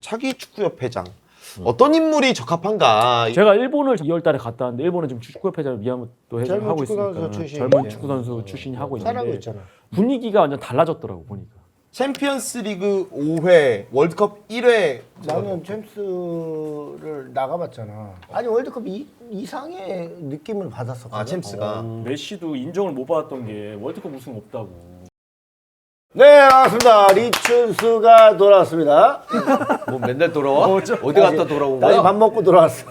차기 축구협회장 어떤 인물이 적합한가? 제가 일본을 2월 달에 갔다 왔는데 일본은 지금 축구협회장을 미야모토 회장이 젊은 하고 축구 있으니까 선수 출신이 젊은 있네. 축구 선수 출신이 하고 잘하고 있는데 있잖아. 분위기가 완전 달라졌더라고 보니까. 챔피언스리그 5회, 월드컵 1회. 나는 챔스를 나가봤잖아. 아니 월드컵 이상의 느낌을 받았었거든. 아 챔스가. 메시도 인정을 못 받았던 게 월드컵 우승 없다고. 네, 반갑습니다. 리춘수가 돌아왔습니다. 뭐 맨날 돌아와? 어디 갔다 돌아온 다시 거야? 밥 먹고 돌아왔어.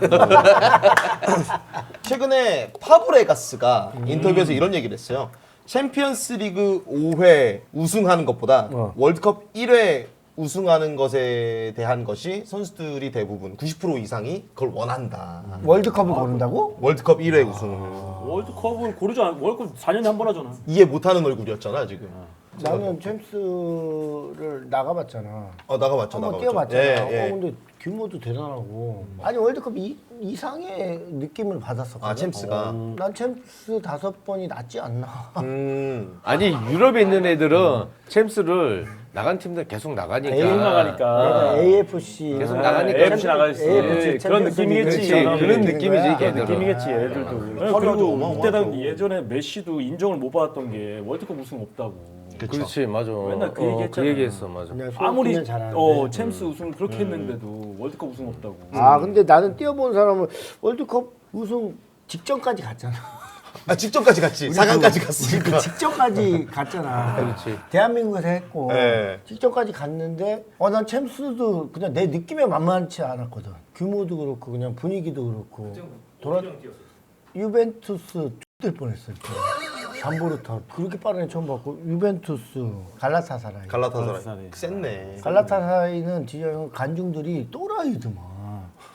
최근에 파브레가스가 인터뷰에서 이런 얘기를 했어요. 챔피언스리그 5회 우승하는 것보다 월드컵 1회 우승하는 것에 대한 것이 선수들이 대부분 90% 이상이 그걸 원한다. 월드컵을 고른다고? 월드컵 1회 우승을. 월드컵은 고르지 않아. 월드컵 4년에 한 번 하잖아. 이해 못하는 얼굴이었잖아 지금. 나는 챔스를 나가봤잖아. 나가봤죠. 한번 나가봤죠. 뛰어봤잖아. 예. 근데 규모도 대단하고. 아니 월드컵 이상의 느낌을 받았었거든. 아 챔스가. 난 챔스 5번이 낫지 않나. 아니 유럽에 있는 애들은 챔스를 나간 팀들 계속 나가니까. 계속 나가니까. AFC. 계속 나가니까 AFC 나가지. AFC 그런 느낌이겠지. 그렇지. 챔피언스 그런 리그 느낌이지, 거야. 걔들은. 느낌이겠지 얘들도. 펄러도 그리고 어마어마하죠. 그때당 예전에 메시도 인정을 못 받았던 게 월드컵 우승 없다고. 그렇지 맞아. 맨날 그 얘기했잖아. 그 얘기했어 맞아. 그냥 아무리 소속이면 잘하는데. 챔스 우승 그렇게 했는데도 월드컵 우승 없다고. 아 근데 나는 뛰어본 사람은 월드컵 우승 직전까지 갔잖아. 아 직전까지 갔지. 4강까지 갔으니까. 직전까지 갔잖아. 그렇지. 대한민국에서 했고 네. 직전까지 갔는데 난 챔스도 그냥 내 느낌에 만만치 않았거든. 규모도 그렇고 그냥 분위기도 그렇고. 유벤투스 X될 뻔했어. 잠보르타 그렇게 빠른 애 처음 봤고 유벤투스 갈라타사라이. 갈라타사라이. 셌네. 갈라타사라이는 진짜 형 간중들이 또라이더만.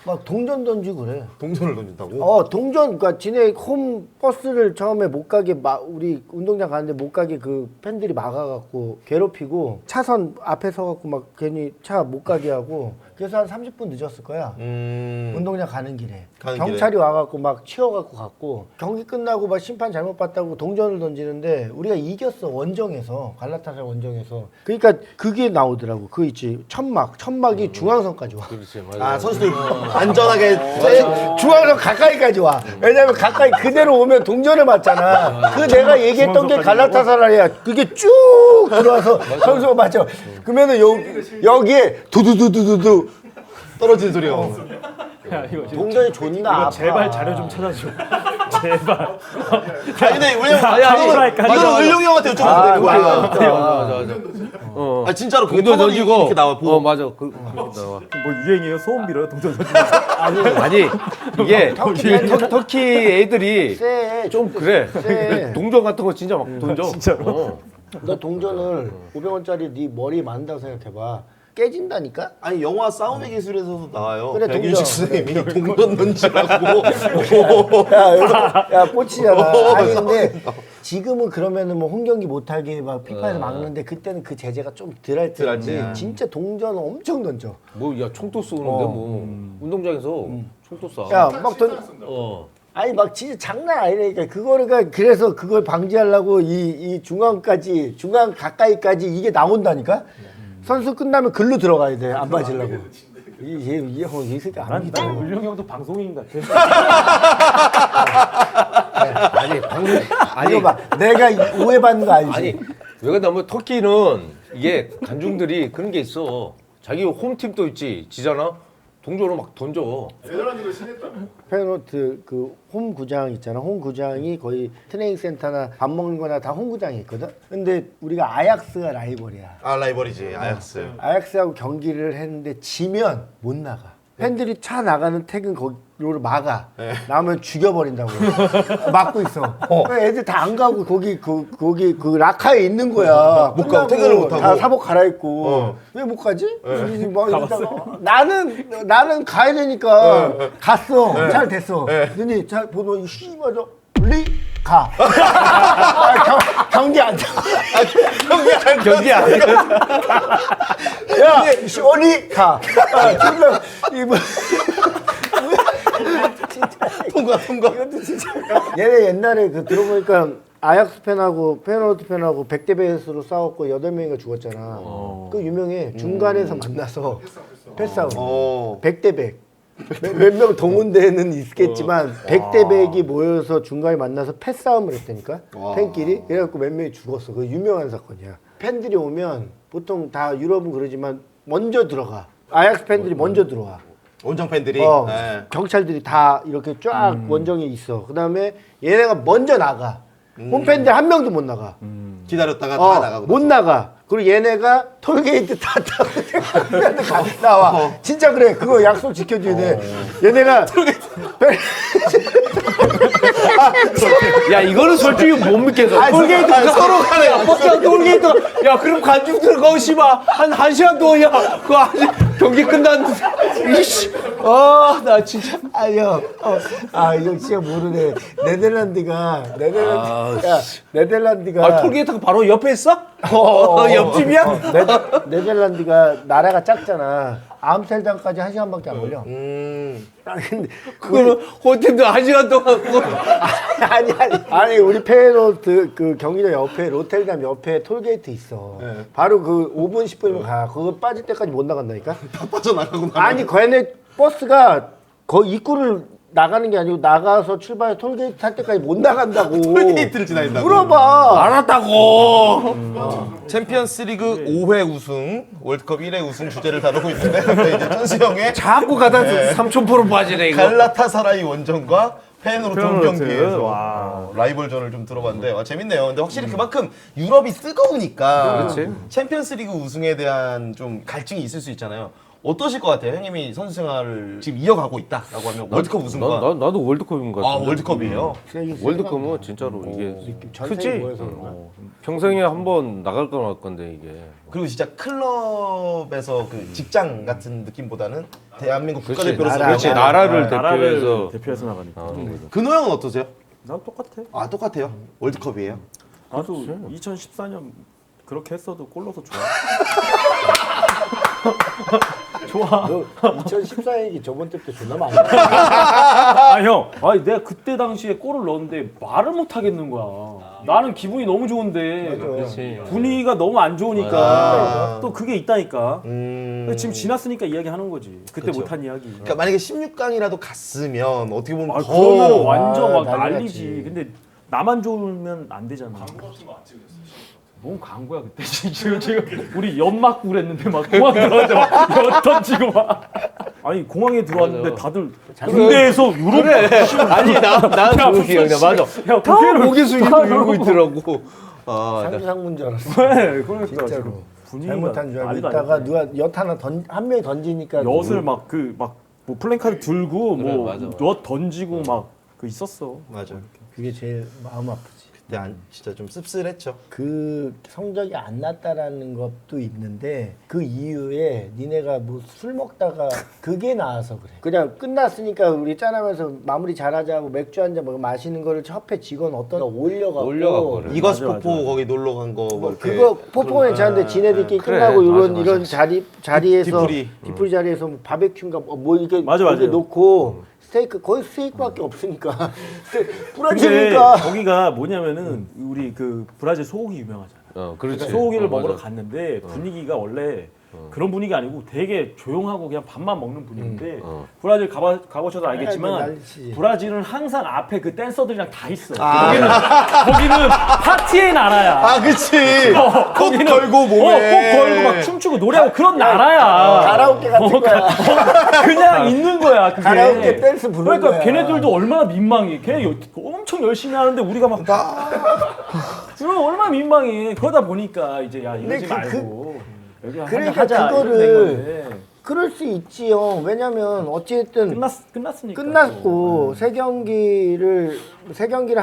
막 동전 던지고 그래. 동전을 던진다고? 동전, 그러니까 지네 홈 버스를 처음에 못 가게 우리 운동장 가는데 못 가게 그 팬들이 막아갖고 괴롭히고 차선 앞에 서갖고 막 괜히 차 못 가게 하고 그래서 한 30분 늦었을 거야. 운동장 가는 길에 경찰이 와갖고 막 치워갖고 갔고 경기 끝나고 막 심판 잘못 봤다고 동전을 던지는데 우리가 이겼어 원정에서 갈라타사라이 원정에서 그러니까 그게 나오더라고. 그 있지 천막이 중앙선까지 와. 그렇지 맞아. 아 선수들 안전하게 중앙선 가까이까지 와. 왜냐면 가까이 그대로 오면 동전을 맞잖아. 그 내가 얘기했던 게 갈라타사라이야. 그게 쭉 들어와서 선수가 맞죠. 그러면은 여기에 두두두두두두 떨어지는 소리가. 야, 이거 동전이 존나 아파. 제발 자료 좀 찾아줘. 제발. 아니 근데 왜냐면 파브라이까지. 이건 을룡이 형한테 여쭤봐도 되는 거야. 맞아. 아 진짜로 그게 동전 터널이 던지고 이렇게 나와. 보고. 맞아. 그 나와. 뭐 유행이에요? 소원 빌어요? 동전 던지면서? 아니 이게 터키 애들이 쎄. 좀 그래. 쎄. 동전 같은 거 진짜 막 던져. 진짜로? 너 동전을 500원짜리 네 머리에 맞는다고 생각해봐. 깨진다니까? 아니 영화 싸움의 기술에서도 나와요. 그래, 백윤식 동전. 선생님이 동전 던지라고. 야 꽂히잖아. 아니 근데 지금은 그러면은 뭐 홈경기 못하게 막 피파에서 막는데 그때는 그 제재가 좀 덜할 때지. 진짜 동전 엄청 던져. 뭐야 총도 쏘는데 뭐 운동장에서 총도 쏴. 야막 아니 막 진짜 장난 아니라니까. 그거가 그래서 그걸 방지하려고 이 중앙 가까이까지 이게 나온다니까. 선수 끝나면 글로 들어가야 돼. 안 빠지려고. 이 새끼 안 믿어. 물룡 형도 방송인 같아. 아니 방금 이거 봐. 내가 오해받는 거 알지? 아니 왜 그러냐면 터키는 이게 관중들이 그런 게 있어. 자기 홈팀도 있지 지잖아. 동전으로 막 던져. 페노트 그 홈구장 있잖아. 홈구장이 거의 트레이닝 센터나 밥 먹는 거나 다 홈구장에 있거든. 근데 우리가 아약스가 라이벌이야. 아 라이벌이지 아약스. 아약스하고 경기를 했는데 지면 못 나가. 팬들이 차 나가는 퇴근 거기로 막아. 나오면 죽여버린다고. 막고 있어. 애들 다 안 가고 거기 그 라카에 있는 거야. 못 가고, 끝나고 퇴근을 못 하고. 다 사복 갈아입고. 왜 못 가지? 막 이러다가 나는 가야 되니까 갔어. 잘 됐어. 근데 잘 보면 씨발 가. 경기 안 돼. 경기 안 해. 야, 어리 가. 진짜 이거 통과. 이것도 진짜. 얘네 옛날에 그 들어보니까 아약스 팬하고 페노트 팬하고 100대 100으로 싸웠고 8명이가 죽었잖아. 그 유명해. 중간에서 만나서 패싸움. 어. 100대 100. 몇 명 동원대는 있겠지만 100대 100이 모여서 중간에 만나서 패싸움을 했다니까. 와. 팬끼리. 그래갖고 몇 명이 죽었어. 그 유명한 사건이야. 팬들이 오면 보통 다 유럽은 그러지만 먼저 들어가. 아약스 팬들이 먼저 들어와. 원정 팬들이. 네. 경찰들이 다 이렇게 쫙 원정에 있어. 그 다음에 얘네가 먼저 나가. 홈팬들 한 명도 못 나가. 기다렸다가 다 나가고. 못 나가. 그리고 얘네가 톨게이트 다 타고 같이 나와. 진짜 그래. 그거 약속 지켜줘야 돼. 얘네가 야 이거는 솔직히 못 믿겠어. 톨게이트 서로 가네. 버스랑 톨게이트. 야 그럼 관중들 거기 씨발 한 시간 동안 야그 아직 경기 끝났는데 이씨. 아나 진짜. 형 진짜 모르네. 네덜란드가 톨게이트가 바로 옆에 있어? 어, 옆집이야? 네덜란드가 나라가 작잖아. 암스테르담까지 1시간밖에 안 걸려. 근데 그거는 호텔도 한 시간 동안 그거. 아니 우리 페노트 그 경기장 옆에 로텔담 옆에 톨게이트 있어. 바로 그 5분 10분이면 가. 그거 빠질 때까지 못 나간다니까. 다 빠져나가고 아니 걔네 버스가 거기 입구를 나가는 게 아니고 나가서 출발해 톨게이트 탈 때까지 못 나간다고. 톨게이트를 지나간다고. 물어봐. 알았다고. 챔피언스리그 5회 우승, 월드컵 1회 우승 주제를 다루고 있는데 이제 천수 형의 자꾸 가다 3,000% 빠지네 이거. 갈라타사라이 원정과 페노르트 페노르트. 경기에서 와. 라이벌전을 좀 들어봤는데 재밌네요. 근데 확실히 그만큼 유럽이 뜨거우니까 그렇지. 챔피언스리그 우승에 대한 좀 갈증이 있을 수 있잖아요. 어떠실 것 같아요? 형님이 선수 생활을 지금 이어가고 있다라고 하면 월드컵 우승과 나도 월드컵인 것 같아. 월드컵이에요. 월드컵은 진짜로 이게 전생이 크지. 모여서 그런가? 평생에 한 번 나갈 건 할 건데 이게. 그리고 진짜 클럽에서 그 직장 같은 느낌보다는 대한민국 국가대표로서 그렇지 나라. 나라를 나라를 대표해서. 대표해서 나가니까. 근호 형은 어떠세요? 난 똑같아. 아 똑같아요. 월드컵이에요. 나도 2014년 그렇게 했어도 골 넣어서 좋아. 좋아. 너 2014년 얘기 저번 때부터 존나 많이 해. 아 형, 아니 내가 그때 당시에 골을 넣었는데 말을 못 하겠는 거야. 나는 기분이 너무 좋은데 그렇지. 분위기가 너무 안 좋으니까 맞아. 또 그게 있다니까. 지금 지났으니까 이야기하는 거지. 그때 그쵸. 못한 이야기. 그러니까 만약에 16강이라도 갔으면 어떻게 보면 아 더 그러면 완전 막 난리 난리지. 났지. 근데 나만 좋으면 안 되잖아. 광고 같은 거 안 찍으셨어요? 뭔 광고야 그때 지금 우리 연막 그랬는데 막 공항 들어왔는데 막연 던지고 막 아니 공항에 들어왔는데 맞아. 다들 군대에서 유럽 아니 나 그렇게 그냥 맞아. 야 다 고개를 고개 숙이고 이러고 있더라고. 상주상문 줄 알았어. 네, 그러니까 진짜로. 분위기가 잘못한 줄 알고 난리가 있다가 아니고. 누가 엿 하나 한 명이 던지니까 엿을 막 그 막 뭐 플랜카드 들고 그래, 뭐 맞아. 엿 던지고 막 그 있었어. 맞아. 그게 제일 마음 아프지. 그때 진짜 좀 씁쓸했죠. 그 성적이 안 났다라는 것도 있는데 그 이후에 니네가 뭐 술 먹다가 그게 나와서 그래. 그냥 끝났으니까 우리 짠하면서 마무리 잘하자고 맥주 한잔 마시는 거를 협회 직원 어떤 올려갖고 그래. 이거스 맞아, 포포 거기 놀러 간 거 뭐 이렇게 그거 포포는 괜찮은데 지네들끼리 그래, 끝나고 맞아, 이런 자리에서 뒤풀이. 뒤풀이 자리에서 뭐 바베큐인가 뭐 이렇게 맞아, 이렇게 맞아요. 놓고 스테이크 거의 스테이크밖에 없으니까 근데 브라질이니까 거기가 뭐냐면은 우리 그 브라질 소고기 유명하잖아. 그렇지. 소고기를 맞아. 먹으러 갔는데 분위기가 원래 그런 분위기 아니고 되게 조용하고 그냥 밥만 먹는 분위기인데 브라질 가보셔도 알겠지만 난리치지. 브라질은 항상 앞에 그 댄서들이랑 다 있어. 거기는 파티의 나라야. 아 그치. 거기는 걸고 몸에. 꼭 걸고 막 춤추고 노래하고 그런 나라야. 가라오케 같은 거야. 그냥 있는 거야. 그게. 가라오케 댄스 부르는 그러니까 거야. 걔네들도 얼마나 민망해. 걔네 엄청 열심히 하는데 우리가 막 그럼 얼마나 민망해. 그러다 보니까 이제 야 이러지 말고 여기 그러니까 하자. 그거를 이렇게 된 건데. 그럴 수 있지 형. 왜냐면 어찌됐든 끝났으니까. 끝났고 세 경기를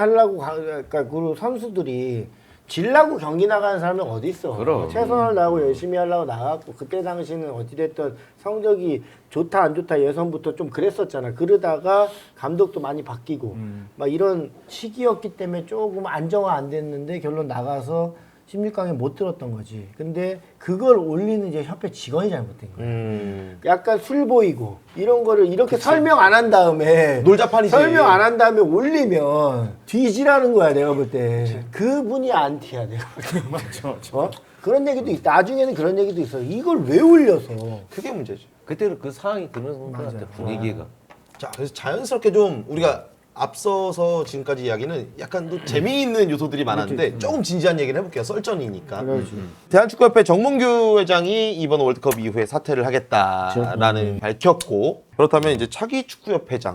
하려고 그러니까 그 선수들이 질라고 경기 나가는 사람이 어디 있어? 그럼. 최선을 다하고 열심히 하려고 나갔고 그때 당시는 어찌됐든 성적이 좋다 안 좋다 예선부터 좀 그랬었잖아. 그러다가 감독도 많이 바뀌고 막 이런 시기였기 때문에 조금 안정화 안 됐는데 결론 나가서 16강에 못 들었던 거지. 근데 그걸 올리는 이제 협회 직원이 잘못된 거야. 약간 술 보이고 이런 거를 이렇게 설명 안 한 다음에 놀자판이지. 설명 안 한 다음에 올리면 뒤지라는 거야 내가 볼 때. 그분이 안티야 내가 볼 때. 맞죠. 어? 그런 얘기도 있어. 나중에는 그런 얘기도 있어. 이걸 왜 올려서? 그게 문제죠. 그때는 그 상황이 그런 것 같아 분위기가. 자, 그래서 자연스럽게 좀 우리가 앞서서 지금까지 이야기는 약간 또 재미있는 요소들이 많았는데 조금 진지한 얘기를 해볼게요. 썰전이니까. 대한축구협회 정몽규 회장이 이번 월드컵 이후에 사퇴를 하겠다라는 밝혔고, 그렇다면 이제 차기 축구협회장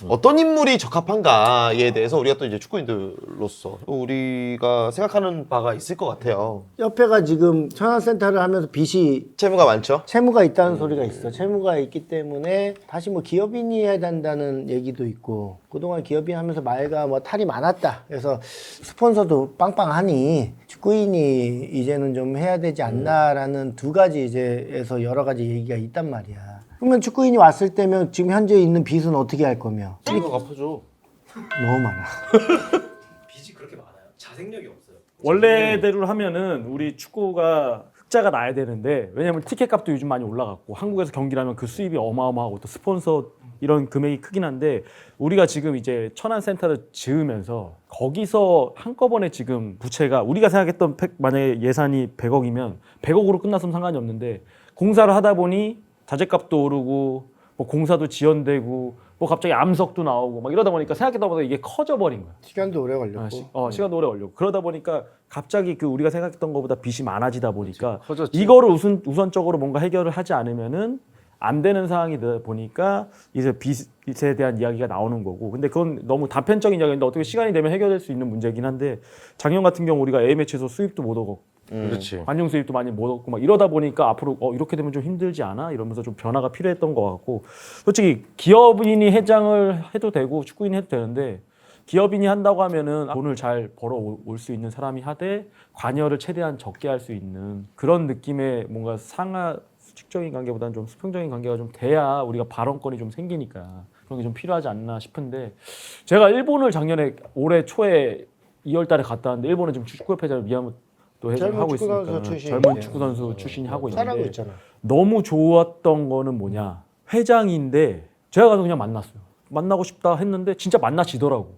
어떤 인물이 적합한가에 대해서 우리가 또 이제 축구인들로서 또 우리가 생각하는 바가 있을 것 같아요. 협회가 지금 천안센터를 하면서 빚이 채무가 많죠? 채무가 있다는 소리가 있어. 채무가 있기 때문에 다시 뭐 기업인이 해야 된다는 얘기도 있고, 그동안 기업인 하면서 말가 뭐 탈이 많았다. 그래서 스폰서도 빵빵하니 축구인이 이제는 좀 해야 되지 않나라는 두 가지 이제에서 여러 가지 얘기가 있단 말이야. 그러면 축구인이 왔을 때면 지금 현재 있는 빚은 어떻게 할 거며? 이거 갚아줘. 너무 많아. 빚이 그렇게 많아요? 자생력이 없어요. 원래대로 하면은 우리 축구가 흑자가 나야 되는데, 왜냐면 티켓 값도 요즘 많이 올라갔고 한국에서 경기를 하면 그 수입이 어마어마하고 또 스폰서 이런 금액이 크긴 한데, 우리가 지금 이제 천안센터를 지으면서 거기서 한꺼번에 지금 부채가 우리가 생각했던 만약에 예산이 100억이면 100억으로 끝났으면 상관이 없는데, 공사를 하다 보니 자재값도 오르고 뭐 공사도 지연되고 뭐 갑자기 암석도 나오고 막 이러다 보니까 생각했던 것보다 이게 커져 버린 거야. 시간도 오래 걸렸고. 시간도 오래 걸리고 그러다 보니까 갑자기 그 우리가 생각했던 것보다 빚이 많아지다 보니까 커졌지. 이거를 우선적으로 뭔가 해결을 하지 않으면은 안 되는 상황이다 보니까 이제 빚에 대한 이야기가 나오는 거고, 근데 그건 너무 단편적인 이야기인데 어떻게 시간이 되면 해결될 수 있는 문제긴 한데, 작년 같은 경우 우리가 A매치에서 수입도 못 얻고 그렇지. 관중 수입도 많이 못 얻고 막 이러다 보니까 앞으로 이렇게 되면 좀 힘들지 않아? 이러면서 좀 변화가 필요했던 것 같고, 솔직히 기업인이 회장을 해도 되고 축구인이 해도 되는데, 기업인이 한다고 하면은 돈을 잘 벌어 올 수 있는 사람이 하되 관여를 최대한 적게 할 수 있는 그런 느낌의 뭔가 상하 수직적인 관계보다는 좀 수평적인 관계가 좀 돼야 우리가 발언권이 좀 생기니까 그런 게 좀 필요하지 않나 싶은데, 제가 일본을 작년에 올해 초에 2월 달에 갔다 왔는데, 일본은 지금 축구협회장을 미야모토 회장을 하고 있으니까 젊은 축구 선수 출신이 하고 잘하고 있는데, 있잖아. 너무 좋았던 거는 뭐냐, 회장인데 제가 가서 그냥 만났어요. 만나고 싶다 했는데 진짜 만나지더라고.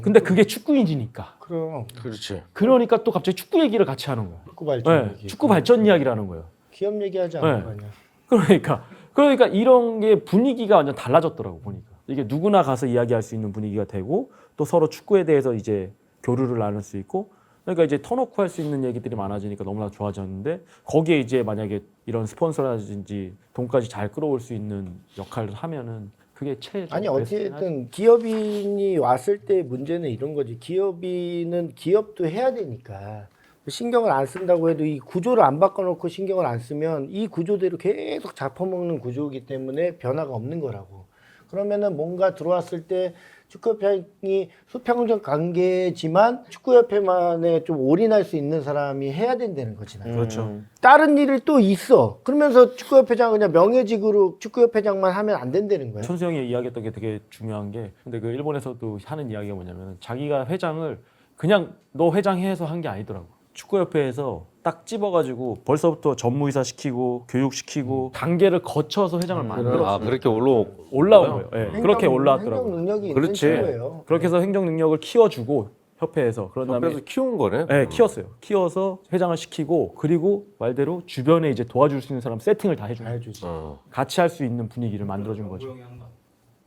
근데 그게 축구인이니까. 그럼 그렇지. 그러니까 또 갑자기 축구 얘기를 같이 하는 거야. 축구 발전 네, 얘기. 축구 발전 이야기를 하는 거예요. 기업 얘기하지 않는 네. 거 아니야. 그러니까 이런 게 분위기가 완전 달라졌더라고 보니까. 이게 누구나 가서 이야기할 수 있는 분위기가 되고, 또 서로 축구에 대해서 이제 교류를 나눌 수 있고, 그러니까 이제 터놓고 할 수 있는 얘기들이 많아지니까 너무나 좋아졌는데, 거기에 이제 만약에 이런 스폰서라든지 돈까지 잘 끌어올 수 있는 역할을 하면은 그게 최저. 아니 어쨌든 기업인이 왔을 때 문제는 이런 거지. 기업인은 기업도 해야 되니까 신경을 안 쓴다고 해도 이 구조를 안 바꿔놓고 신경을 안 쓰면 이 구조대로 계속 잡아먹는 구조이기 때문에 변화가 없는 거라고. 그러면은 뭔가 들어왔을 때 축구협회장이 수평적 관계지만 축구협회만에 좀 올인할 수 있는 사람이 해야 된다는 거지. 나는. 그렇죠. 다른 일이 또 있어. 그러면서 축구협회장은 그냥 명예직으로 축구협회장만 하면 안 된다는 거야. 천수 형이 이야기했던 게 되게 중요한 게, 근데 그 일본에서도 하는 이야기가 뭐냐면, 자기가 회장을 그냥 너 회장해서 한 게 아니더라고. 축구협회에서 딱 찝어가지고 벌써부터 전무이사 시키고 교육시키고 단계를 거쳐서 회장을 만들었어요. 아 그렇게 올라온 거예요. 예, 그렇게 행정 올라왔더라고요. 능력이 있는 그렇지. 친구예요. 그렇게 해서 행정 능력을 키워주고 협회에서, 그런 다음에 옆에서 키운 거네. 네, 키웠어요. 키워서 회장을 시키고, 그리고 말대로 주변에 이제 도와줄 수 있는 사람 세팅을 다 해주고 같이 할 수 있는 분위기를 만들어준 거죠.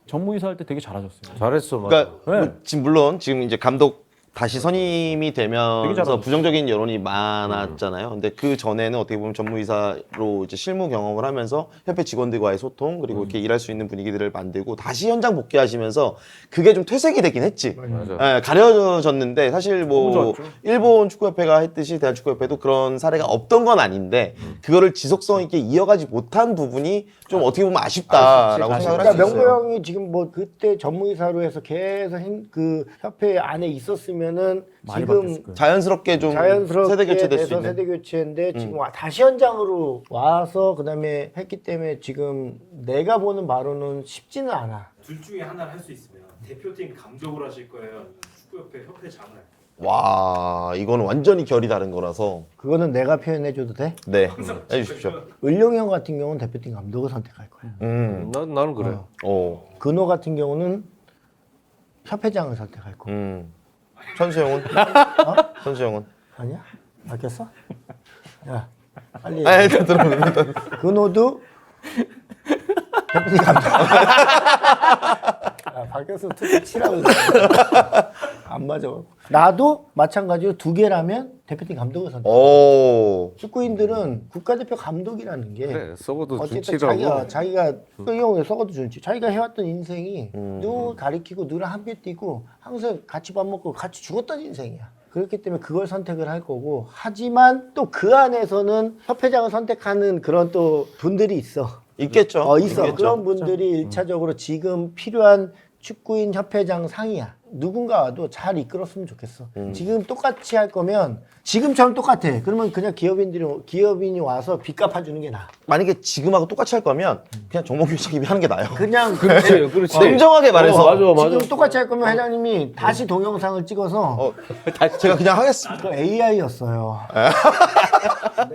전무이사 할 때 되게 잘하셨어요. 잘했어. 맞아. 그러니까 네. 지금 물론 지금 이제 감독 다시 선임이 되게 되면서 잘하셨어요. 부정적인 여론이 많았잖아요. 근데 그 전에는 어떻게 보면 전무이사로 이제 실무 경험을 하면서 협회 직원들과의 소통, 그리고 이렇게 일할 수 있는 분위기들을 만들고 다시 현장 복귀하시면서 그게 좀 퇴색이 되긴 했지. 맞아. 예, 가려졌는데 사실 뭐 너무 좋았죠. 일본 축구협회가 했듯이 대한축구협회도 그런 사례가 없던 건 아닌데 그거를 지속성 있게 이어가지 못한 부분이 좀 어떻게 보면 아쉽다라고 생각을 할 수 그러니까 있어요. 명보 형이 지금 뭐 그때 전무이사로 해서 계속 그 협회 안에 있었으면은 많이 지금 바뀌었을 거예요. 자연스럽게 좀 자연스럽게 세대 교체될 수 돼서 있는. 세대 교체인데 지금 다시 현장으로 와서 그다음에 했기 때문에 지금 내가 보는 바로는 쉽지는 않아. 둘 중에 하나를 할 수 있으면 대표팀 감독을 하실 거예요? 아니면 축구협회 협회장을? 와, 이거는 완전히 결이 다른 거라서. 그거는 내가 표현해줘도 돼? 네, 해주십시오. 을룡이 형 같은 경우는 대표팀 감독을 선택할 거야. 나는 그래. 근호 같은 경우는 협회장을 선택할 거고. 천수형은? 천수형은? 아니야? 바뀌었어? 야 빨리. 아, 일단 들어보면 근호도 대표팀 감독. 박경수 투수 치라고 안 맞아. 나도 마찬가지로 2개라면 대표팀 감독을 선택. 오. 축구인들은 국가대표 감독이라는 게 그래 썩어도 어쨌든 준치라고. 자기가 이 형이 썩어도 준치. 자기가 해왔던 인생이 누구 가리키고 누구랑 함께 뛰고 항상 같이 밥 먹고 같이 죽었던 인생이야. 그렇기 때문에 그걸 선택을 할 거고 하지만 또 그 안에서는 협회장을 선택하는 그런 또 분들이 있어. 있겠죠. 있어. 있겠죠. 그런 분들이 일차적으로 지금 필요한 축구인 협회장 상이야. 누군가 와도 잘 이끌었으면 좋겠어. 지금 똑같이 할 거면 지금처럼 똑같아. 그러면 그냥 기업인이 와서 빚 갚아주는 게 나아. 만약에 지금하고 똑같이 할 거면 그냥 정몽규 회장님이 하는 게 나아요. 그냥 그렇지. 냉정하게 말해서 지금 똑같이 할 거면 회장님이 다시 동영상을 찍어서 제가 그냥 하겠습니다. 그 AI였어요.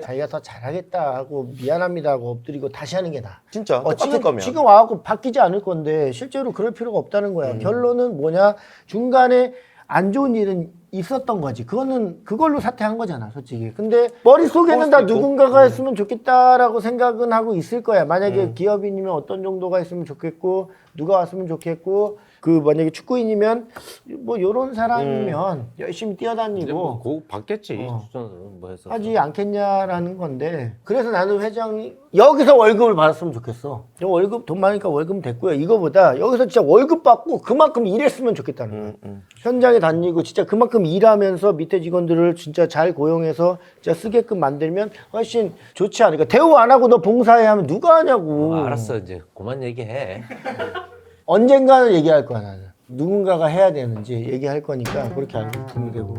자기가 더 잘하겠다 하고 미안합니다 하고 엎드리고 다시 하는 게 나아. 진짜 똑같을 거면. 지금 와갖고 바뀌지 않을 건데 실제로 그럴 필요가 없다는 거야. 결론은 뭐냐? 중간에 안 좋은 일은 있었던 거지. 그걸로 사퇴한 거잖아, 솔직히. 근데 머릿속에는 다 누군가가 했으면 좋겠다라고 생각은 하고 있을 거야. 만약에 기업인이면 어떤 정도가 있으면 좋겠고, 누가 왔으면 좋겠고, 만약에 축구인이면 뭐 요런 사람이면 열심히 뛰어다니고 그거 받겠지. 추천은 뭐 해서. 하지 않겠냐라는 건데 그래서 나는 회장이 여기서 월급을 받았으면 좋겠어. 월급 돈 많으니까 월급 됐고요. 이거보다 여기서 진짜 월급 받고 그만큼 일했으면 좋겠다는 거야. 현장에 다니고 진짜 그만큼 일하면서 밑에 직원들을 진짜 잘 고용해서 진짜 쓰게끔 만들면 훨씬 좋지 않을까. 대우 안 하고 너 봉사해 하면 누가 하냐고. 알았어 이제 그만 얘기해. 언젠가는 얘기할 거야 나는. 누군가가 해야 되는지 얘기할 거니까 그렇게 알고 두면 되고.